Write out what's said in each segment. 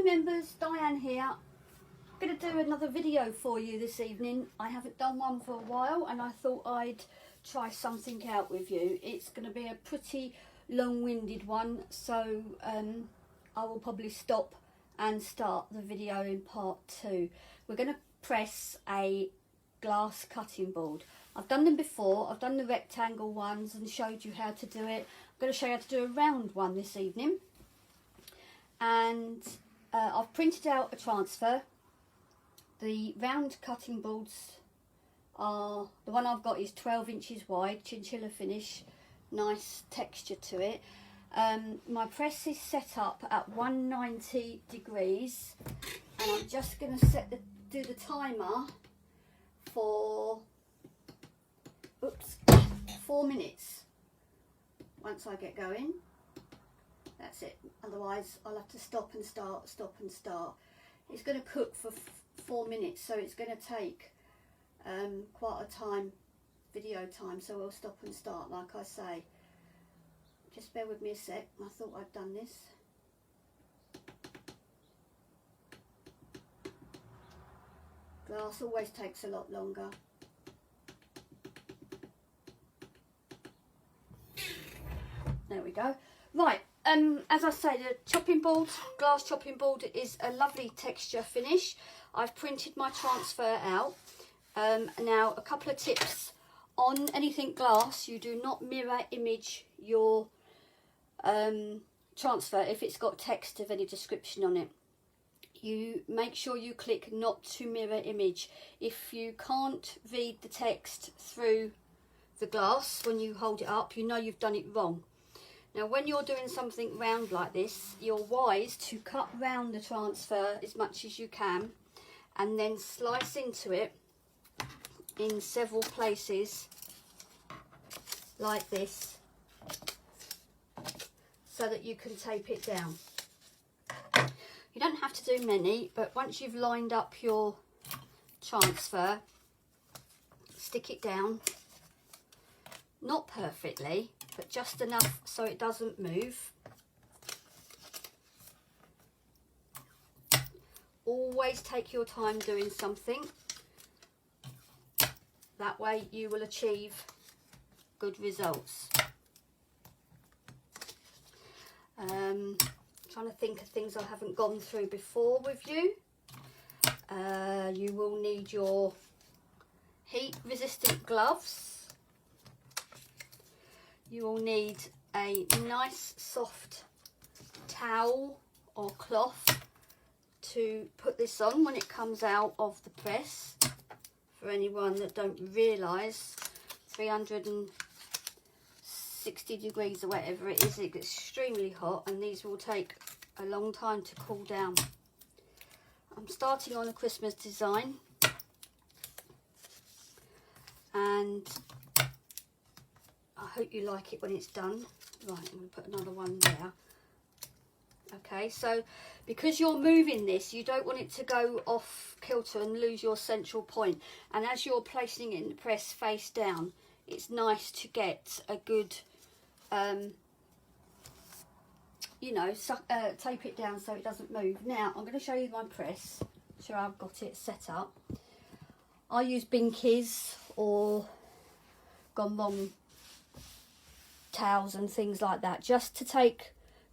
members, Diane here. I'm going to do another video for you this evening. I haven't done one for a while and I thought I'd try something out with you. It's going to be a pretty long-winded one, so I will probably stop and start the video in part 2. We're going to press a glass cutting board. I've done them before. I've done the rectangle ones and showed you how to do it. I'm going to show you how to do a round one this evening. And I've printed out a transfer. The round cutting boards are, the one I've got is 12 inches wide, chinchilla finish, nice texture to it. My press is set up at 190 degrees and I'm just going to do the timer for 4 minutes. Once I get going, that's it. Otherwise I'll have to stop and start, stop and start. It's going to cook for 4 minutes, so it's going to take quite a time, video time, so we'll stop and start like I say. Just bear with me a sec. I thought I'd done this. Glass always takes a lot longer. There we go. Right, as I say, the chopping board, glass chopping board, is a lovely texture finish. I've printed my transfer out. Now, a couple of tips. On anything glass, you do not mirror image your transfer if it's got text of any description on it. You make sure you click not to mirror image. If you can't read the text through the glass when you hold it up, you know you've done it wrong. Now, when you're doing something round like this, you're wise to cut round the transfer as much as you can and then slice into it in several places like this so that you can tape it down. You don't have to do many, but once you've lined up your transfer, stick it down, not perfectly, but just enough so it doesn't move. Always take your time doing something. That way you will achieve good results. Trying to think of things I haven't gone through before with you. You will need your heat resistant gloves. You will need a nice soft towel or cloth to put this on when it comes out of the press. For anyone that don't realise, 360 degrees or whatever it is, it's extremely hot and these will take a long time to cool down. I'm starting on a Christmas design and I hope you like it when it's done. Right, I'm going to put another one there. Okay, so because you're moving this, you don't want it to go off kilter and lose your central point. And as you're placing it in the press face down, it's nice to get a good, you know, tape it down so it doesn't move. Now, I'm going to show you my press. Sure, I've got it set up. I use Binkies or Gone Wrong towels and things like that, just to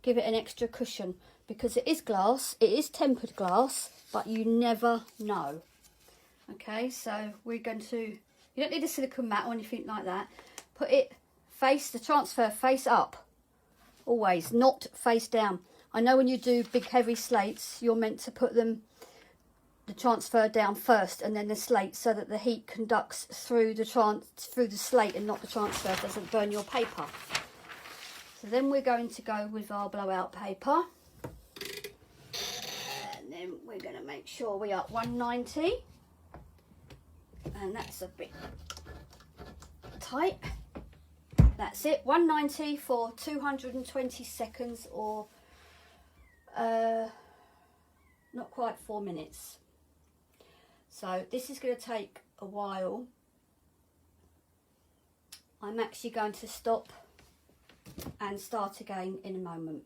give it an extra cushion, because it is glass, it is tempered glass, but you never know. Okay, so we're going to, you don't need a silicone mat or anything like that. Put it the transfer face up, always, not face down. I know when you do big heavy slates, you're meant to put the transfer down first and then the slate, so that the heat conducts through the slate and not the transfer, doesn't burn your paper. So then we're going to go with our blowout paper, and then we're going to make sure we are at 190, and that's a bit tight. That's it, 190 for 220 seconds, or not quite 4 minutes. So this is going to take a while. I'm actually going to stop and start again in a moment.